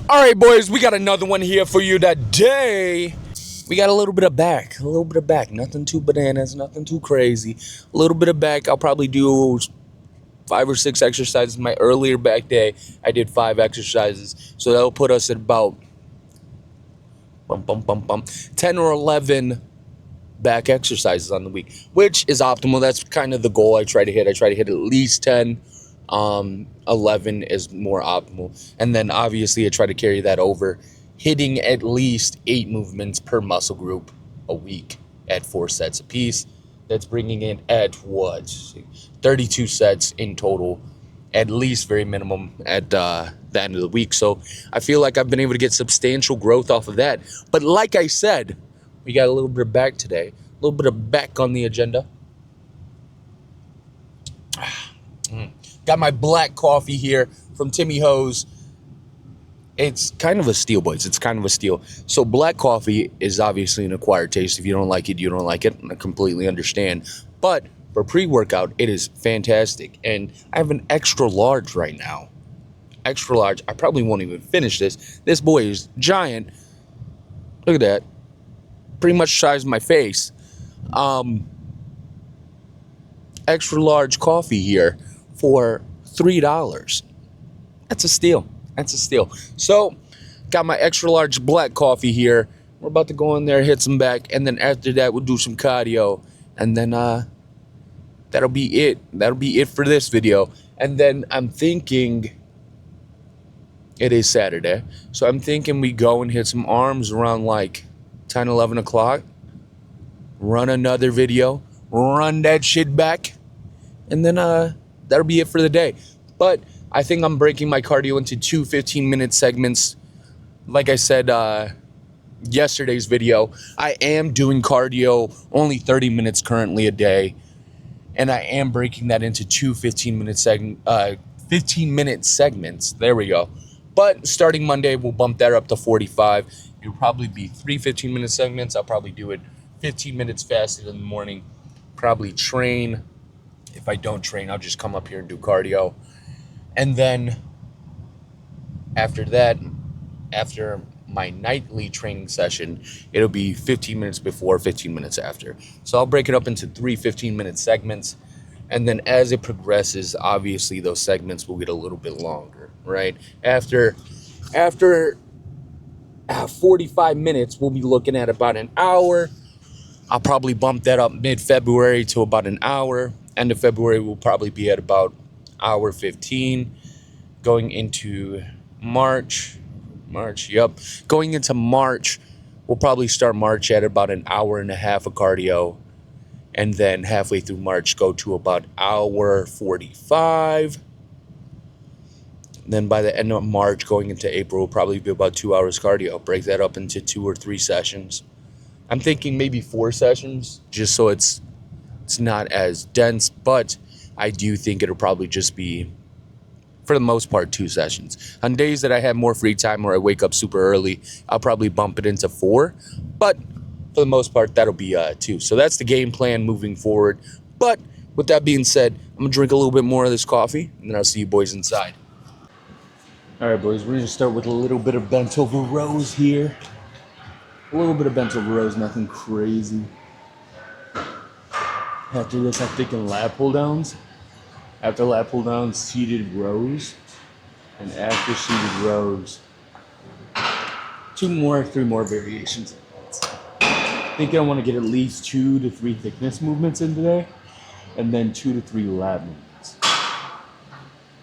All right, boys, we got another one here for you today. We got a little bit of back, Nothing too bananas, nothing too crazy. A little bit of back. I'll probably do 5 or 6 exercises. My earlier back day, I did 5 exercises. So that'll put us at about 10 or 11 back exercises on the week, which is optimal. That's kind of the goal I try to hit. I try to hit at least 10. 11 is more optimal. And then obviously I try to carry that over, hitting at least 8 movements per muscle group a week at 4 sets apiece. That's bringing it at 32 sets in total, at least very minimum at the end of the week. So I feel like I've been able to get substantial growth off of that. But like I said, we got a little bit of back today, a little bit of back on the agenda. Got my black coffee here from Timmy Ho's. It's kind of a steal, boys. It's kind of a steal. So black coffee is obviously an acquired taste. If you don't like it, you don't like it. I completely understand. But for pre-workout, it is fantastic. And I have an extra large right now. Extra large. I probably won't even finish this. This boy is giant. Look at that. Pretty much the size of my face. Extra large coffee here for $3. That's a steal. That's a steal. So, got my extra large black coffee here. We're about to go in there, hit some back, and then after that, we'll do some cardio. And then that'll be it. That'll be it for this video. And then I'm thinking, it is Saturday, so I'm thinking we go and hit some arms around like 10, 11 o'clock. Run another video. Run that shit back. And then that'll be it for the day. But I think I'm breaking my cardio into 2 15-minute segments. Like I said yesterday's video, I am doing cardio only 30 minutes currently a day. And I am breaking that into 2 15-minute segments. There we go. But starting Monday, we'll bump that up to 45. It'll probably be 3 15-minute segments. I'll probably do it 15 minutes fasted in the morning. Probably train. If I don't train, I'll just come up here and do cardio. And then after that, after my nightly training session, it'll be 15 minutes before, 15 minutes after. So I'll break it up into 3 15-minute segments. And then as it progresses, obviously those segments will get a little bit longer, right? After 45 minutes, we'll be looking at about an hour. I'll probably bump that up mid-February to about an hour. End of February, we'll probably be at about hour 15. Going into March, Going into March, we'll probably start March at about an hour and a half of cardio. And then halfway through March, go to about hour 45. Then by the end of March, going into April, will probably be about 2 hours cardio. Break that up into 2 or 3 sessions. I'm thinking maybe 4 sessions, just so it's not as dense, but I do think it'll probably just be, for the most part, 2 sessions. On days that I have more free time or I wake up super early, I'll probably bump it into 4, but for the most part, that'll be 2. So that's the game plan moving forward. But with that being said, I'm gonna drink a little bit more of this coffee, and then I'll see you boys inside. All right, boys, we're gonna start with a little bit of bent over rows here. A little bit of bent over rows, nothing crazy. After this, I'm thinking lat pull downs. After lat pull downs, seated rows. And after seated rows, 3 more variations. I think I want to get at least 2 to 3 thickness movements in today. And then 2 to 3 lat movements.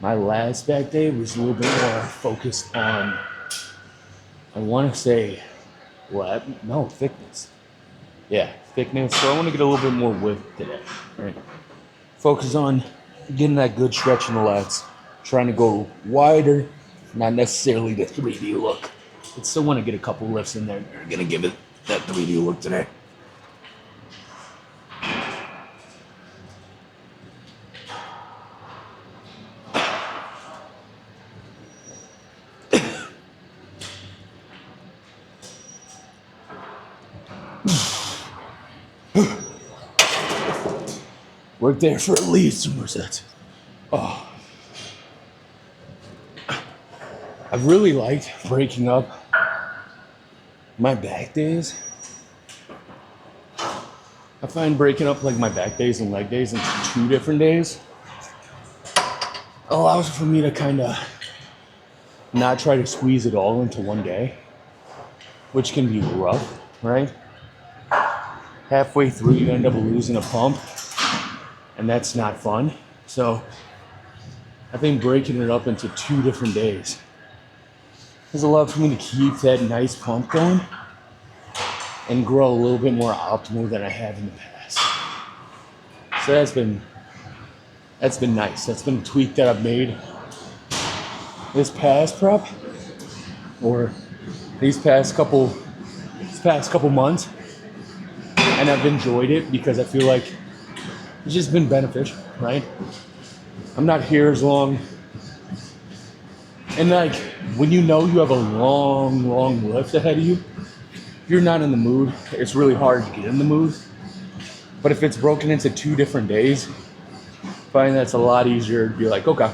My last back day was a little bit more focused on, I want to say, thickness. Yeah, thickness. So I want to get a little bit more width today, right? Focus on getting that good stretch in the lats. Trying to go wider, not necessarily the 3D look. But still want to get a couple lifts in there. They're going to give it that 3D look today. Work there for at least 2 more sets. Oh. I've really liked breaking up my back days. I find breaking up like my back days and leg days into 2 different days allows for me to kind of not try to squeeze it all into one day, which can be rough, right? Halfway through, you end up losing a pump, and that's not fun. So I think breaking it up into 2 different days has allowed for me to keep that nice pump going and grow a little bit more optimal than I have in the past. So that's been nice. That's been a tweak that I've made this past prep, or these past couple months, and I've enjoyed it because I feel like it's just been beneficial, right? I'm not here as long, and like when you know you have a long lift ahead of you, if you're not in the mood, it's really hard to get in the mood. But if it's broken into 2 different days, I find that's a lot easier to be like, okay,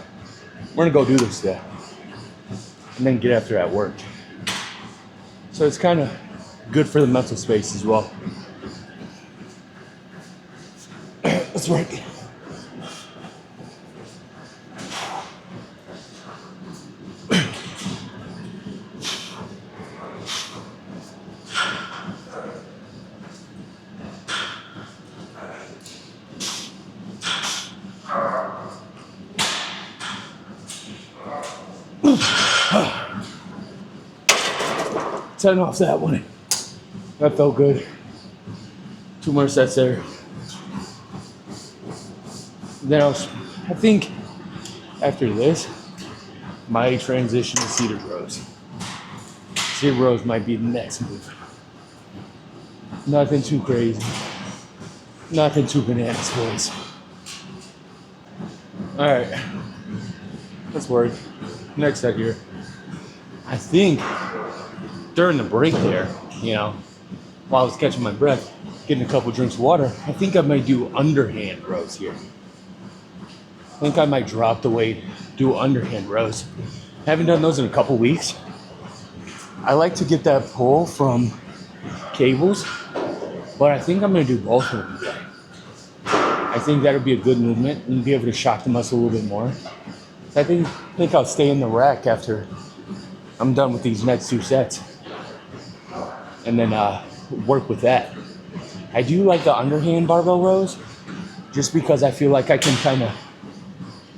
we're gonna go do this today, and then get after that work. So it's kind of good for the mental space as well. That's right. Turn off that one. That felt good. 2 more sets there. Then I think after this, my transition to seated rows. Seated rows might be the next move. Nothing too crazy. Nothing too bananas, boys. All right, let's work. Next set here. I think during the break there, while I was catching my breath, getting a couple drinks of water, I think I might do underhand rows here. I think I might drop the weight, do underhand rows. Haven't done those in a couple weeks. I like to get that pull from cables, but I think I'm gonna do both of them today. I think that'll be a good movement and be able to shock the muscle a little bit more. So I think I'll stay in the rack after I'm done with these next 2 sets, and then work with that. I do like the underhand barbell rows just because I feel like I can kind of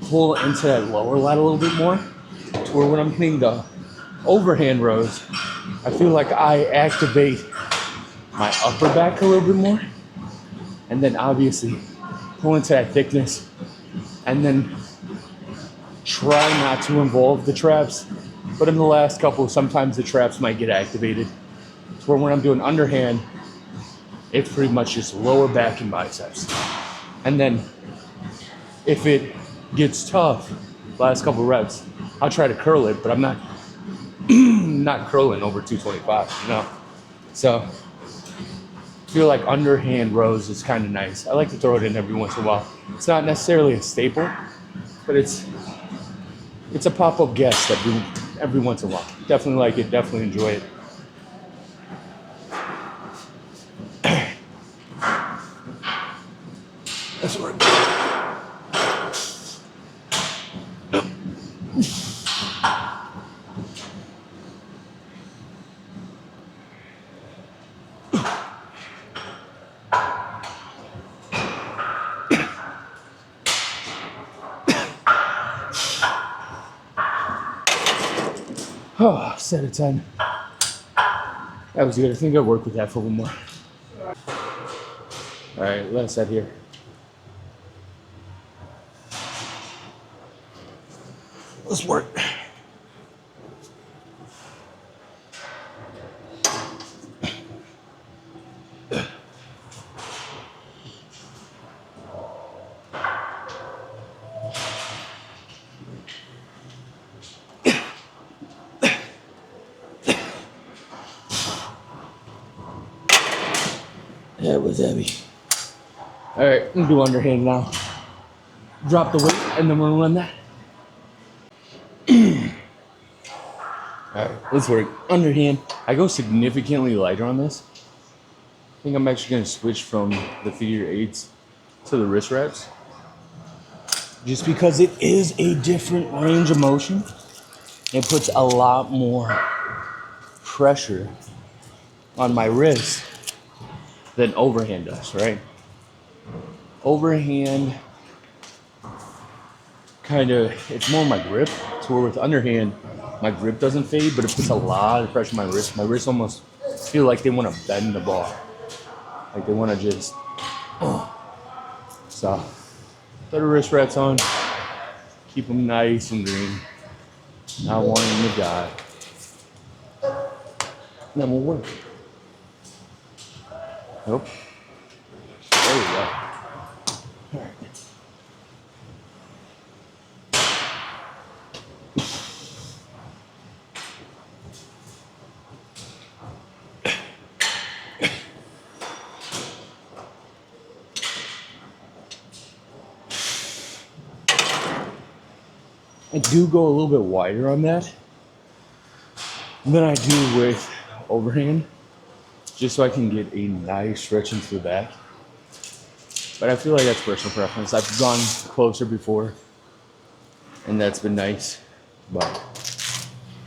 pull into that lower lat a little bit more, to where when I'm hitting the overhand rows, I feel like I activate my upper back a little bit more, and then obviously pull into that thickness, and then try not to involve the traps. But in the last couple, sometimes the traps might get activated. Where when I'm doing underhand, it's pretty much just lower back and biceps. And then if it gets tough, last couple reps, I'll try to curl it, but I'm not not curling over 225, So I feel like underhand rows is kind of nice. I like to throw it in every once in a while. It's not necessarily a staple, but it's a pop-up guest every once in a while. Definitely like it, definitely enjoy it. That's right. Oh, set of 10. That was good. I think I'll work with that for a little more. All right, last set here. Let's work. That was heavy. All right, I'm gonna do underhand now. Drop the weight, and then we're gonna run that. let's work. Underhand. I go significantly lighter on this. I think I'm actually going to switch from the figure eights to the wrist wraps. Just because it is a different range of motion. It puts a lot more pressure on my wrist than overhand does, right? Overhand kind of, it's more my grip. So where with underhand, my grip doesn't fade, but it puts a lot of pressure on my wrist. My wrists almost feel like they want to bend the ball. Like they want to just, so put the wrist wraps on, keep them nice and green. Not wanting to die. And then we'll work. Nope. There we go. All right. I do go a little bit wider on that than I do with overhand, just so I can get a nice stretch into the back. But I feel like that's personal preference. I've gone closer before, and that's been nice. But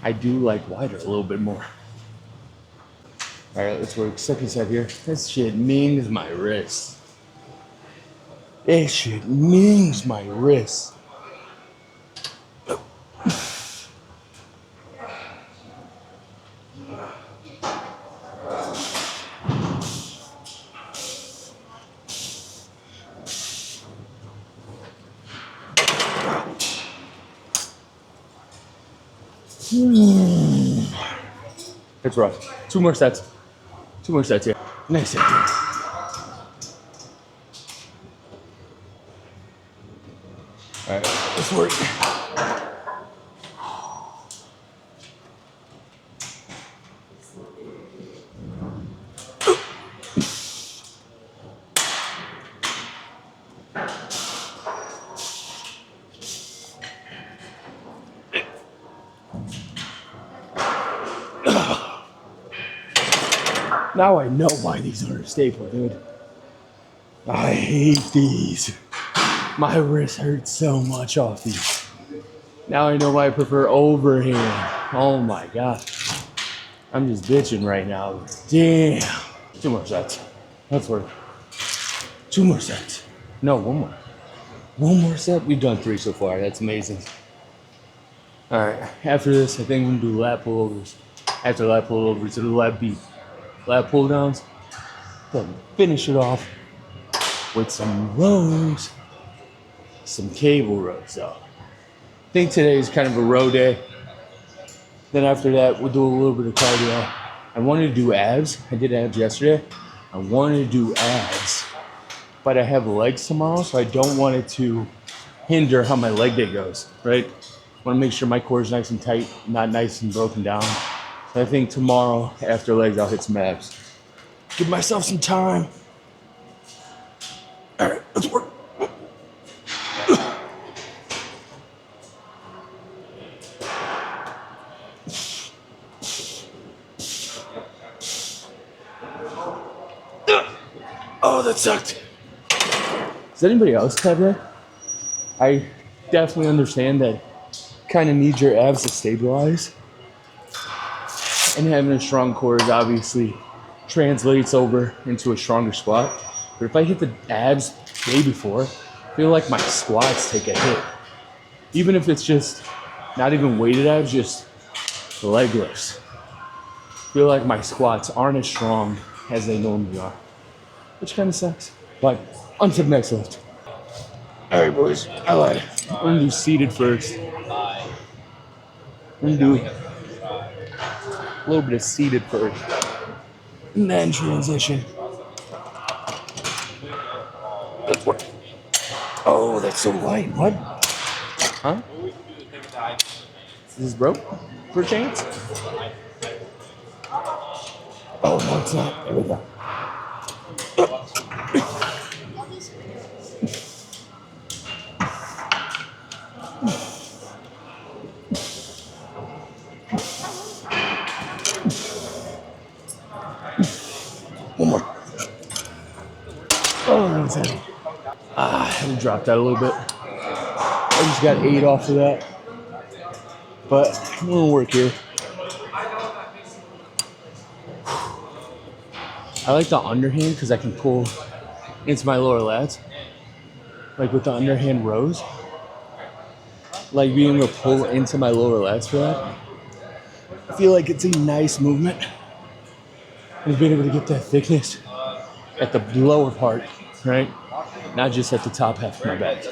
I do like wider a little bit more. All right, let's work. Second set here. This shit mings my wrist. This shit mings my wrist. It's rough. Two more sets. Two more sets here. Next set. All right, let's work. Now I know why these are a staple, dude. I hate these. My wrist hurts so much off these. Now I know why I prefer overhand. Oh my god. I'm just bitching right now. Damn. Two more sets. Let's work. Two more sets. No, one more. One more set. We've done 3 so far. That's amazing. All right. After this, I think we're gonna do lat pullovers. After lat pullovers, do the lat beat. Lat pull downs. Then finish it off with some rows. Some cable rows. So I think today is kind of a row day. Then after that, we'll do a little bit of cardio. I wanted to do abs. I did abs yesterday. I wanted to do abs, but I have legs tomorrow, so I don't want it to hinder how my leg day goes, right? I want to make sure my core is nice and tight, not nice and broken down. So I think tomorrow, after legs, I'll hit some abs. Give myself some time. All right, let's work. Oh, that sucked. Does anybody else have that? I definitely understand that kind of need your abs to stabilize. And having a strong core is obviously translates over into a stronger squat. But if I hit the abs the day before, I feel like my squats take a hit. Even if it's just not even weighted abs, just leg lifts. I feel like my squats aren't as strong as they normally are, which kind of sucks. But on to the next lift. All right, boys, I lied. I'm gonna do seated first. I'm gonna do a little bit of seated first, and then transition. That's what. Oh, that's so light. What? Huh? Is this broke? For a chance? Oh no, it's not. There we go. was heavy. I had to drop that a little bit. I just got 8 off of that. But I'm gonna work here. I like the underhand because I can pull into my lower lats. Like with the underhand rows. Like being able to pull into my lower lats for that. I feel like it's a nice movement. And being able to get that thickness at the lower part, right? Not just at the top half of my back.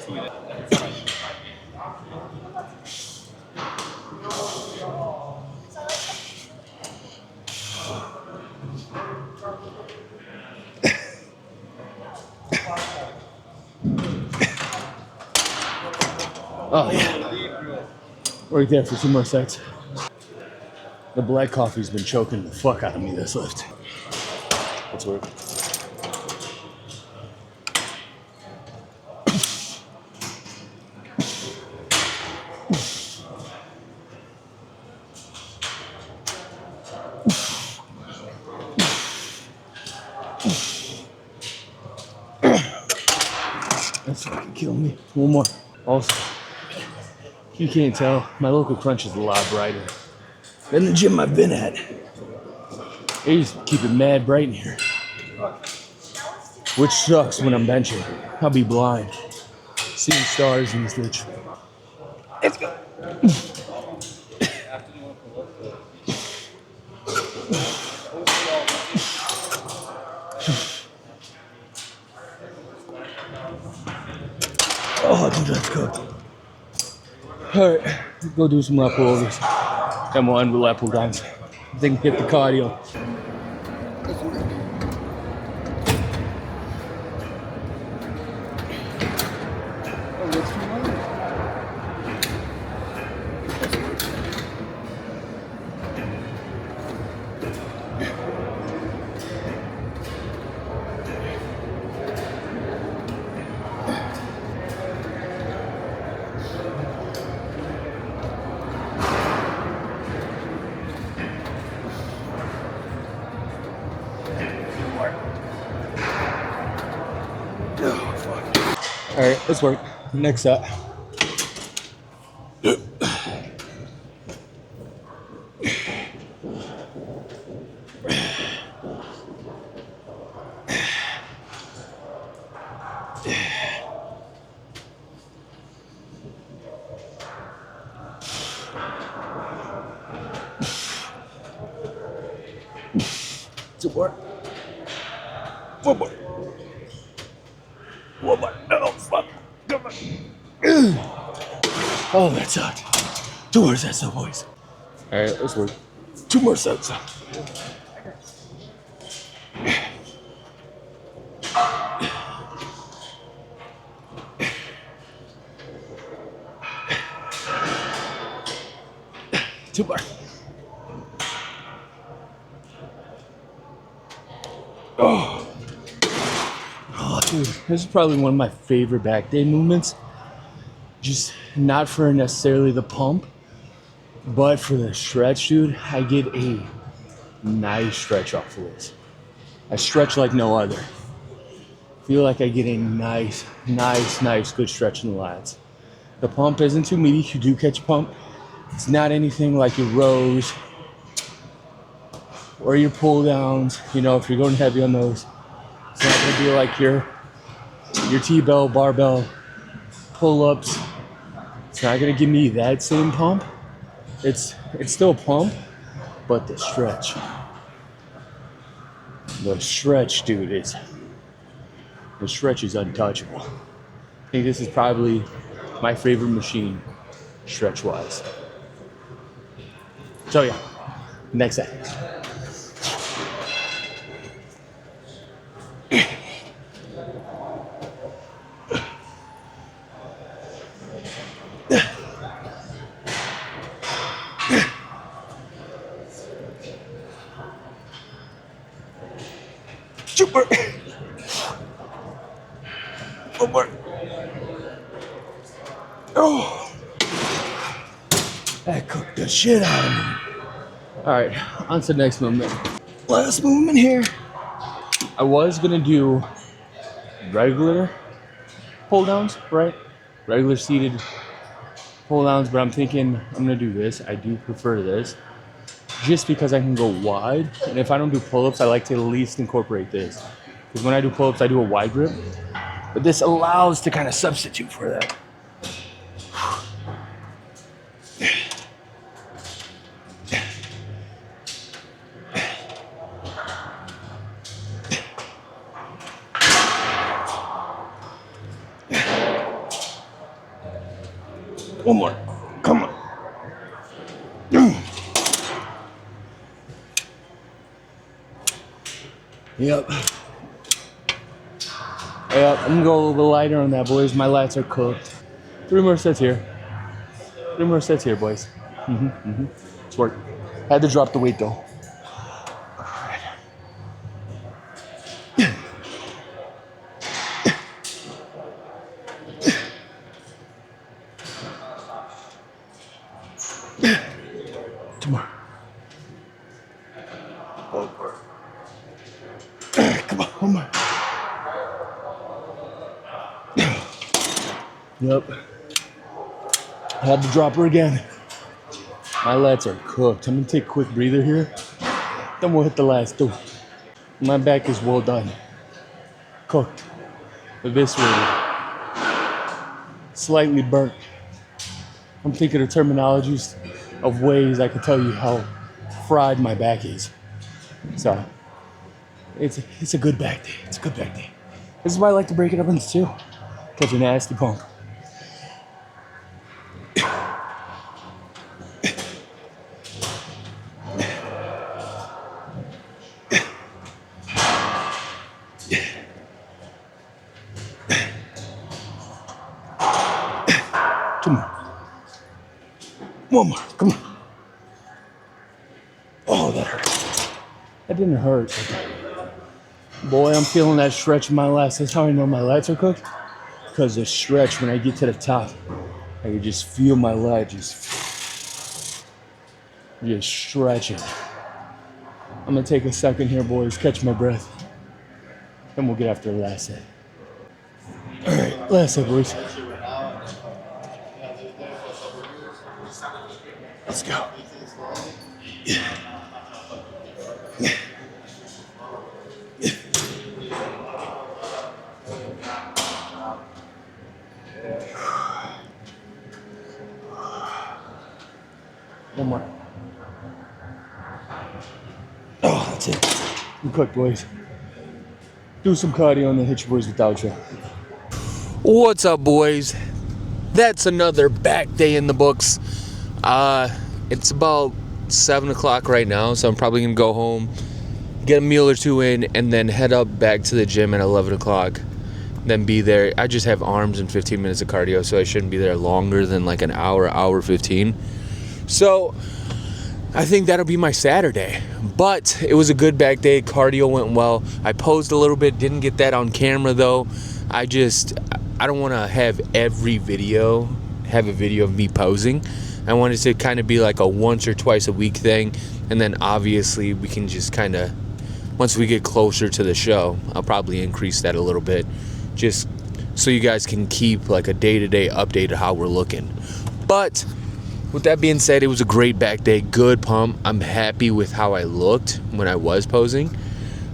Oh yeah. Work there for 2 more sets. The black coffee's been choking the fuck out of me this lift. Let's work. That's fucking killing me. One more. Also, you can't tell, my local crunch is a lot brighter than the gym I've been at. They used to keep it mad bright in here. Which sucks when I'm benching. I'll be blind. Seeing stars in this bitch. Let's go. Oh, dude, that's cooked. Alright, go do some lat pullovers. Then we'll end with lat pull downs. Then hit the cardio. All right, let's work. Next set. To work. One more. One more. Oh, fuck. Come on. Oh, that sucked. 2 more sets, though, boys. All right, let's work. 2 more sets. Two more. Oh, dude, this is probably one of my favorite back day movements. Just not for necessarily the pump, but for the stretch, dude. I get a nice stretch off of this. I stretch like no other. Feel like I get a nice good stretch in the lats. The pump isn't too meaty. You do catch a pump. It's not anything like your rows or your pull downs. You know, if you're going heavy on those, it's not gonna be like your T-bell, barbell, pull-ups. It's not gonna give me that same pump. It's still a pump, but the stretch, dude, the stretch is untouchable. I think this is probably my favorite machine, stretch-wise. So yeah, next set. Super. One more. Oh, that cooked the shit out of me. All right, on to the next movement. Last movement here. I was gonna do regular pull downs, right? Regular seated pull downs, but I'm thinking I'm gonna do this. I do prefer this just because I can go wide. And if I don't do pull ups, I like to at least incorporate this. Because when I do pull ups, I do a wide grip, but this allows to kind of substitute for that. One more. Come on. Yep. Yep, I'm gonna go a little bit lighter on that, boys. My lats are cooked. 3 more sets here. 3 more sets here, boys. It's work. Had to drop the weight though. Two more. Come on, one more. Yep. Had to drop her again. My lats are cooked. I'm gonna take a quick breather here. Then we'll hit the last 2. My back is well done. Cooked. Eviscerated. Slightly burnt. I'm thinking of terminologies of ways I can tell you how fried my back is. So it's a good back day. It's a good back day. This is why I like to break it up into 2. Catch a nasty pump. Two more. One more. Come on. Oh, that hurt. That didn't hurt. Boy, I'm feeling that stretch in my lats. That's how I know my lats are cooked. Because the stretch, when I get to the top, I can just feel my lat just stretching. I'm going to take a second here, boys. Catch my breath. Then we'll get after the last set. All right, last set, boys. Let's go. One more. Oh, that's it. We cooked, boys. Do some cardio and then hit your boys with outro. What's up, boys? That's another back day in the books. It's about 7 o'clock right now, so I'm probably gonna go home, get a meal or 2 in, and then head up back to the gym at 11 o'clock. Then be there. I just have arms and 15 minutes of cardio, so I shouldn't be there longer than like an hour 15. So I think that'll be my Saturday. But it was a good back day. Cardio went well. I posed a little bit, didn't get that on camera though. I don't want to have every video have a video of me posing. I wanted to kind of be like a once or twice a week thing, and then obviously we can just kind of, once we get closer to the show, I'll probably increase that a little bit, just so you guys can keep like a day-to-day update of how we're looking. But with that being said, it was a great back day, good pump. I'm happy with how I looked when I was posing.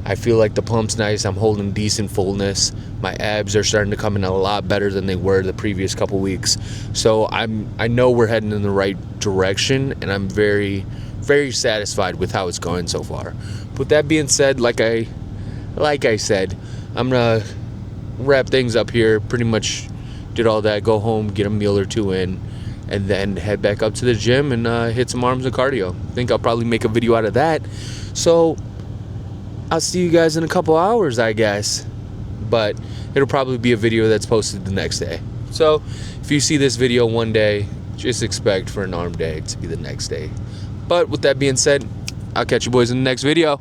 I feel like the pump's nice. I'm holding decent fullness. My abs are starting to come in a lot better than they were the previous couple weeks. So I know we're heading in the right direction, and I'm very, very satisfied with how it's going so far. With that being said, like I said, I'm gonna wrap things up here. Pretty much did all that. Go home, get a meal or 2 in, and then head back up to the gym and hit some arms and cardio. I think I'll probably make a video out of that. So I'll see you guys in a couple hours, I guess. But it'll probably be a video that's posted the next day. So if you see this video one day, just expect for an arm day to be the next day. But with that being said, I'll catch you boys in the next video.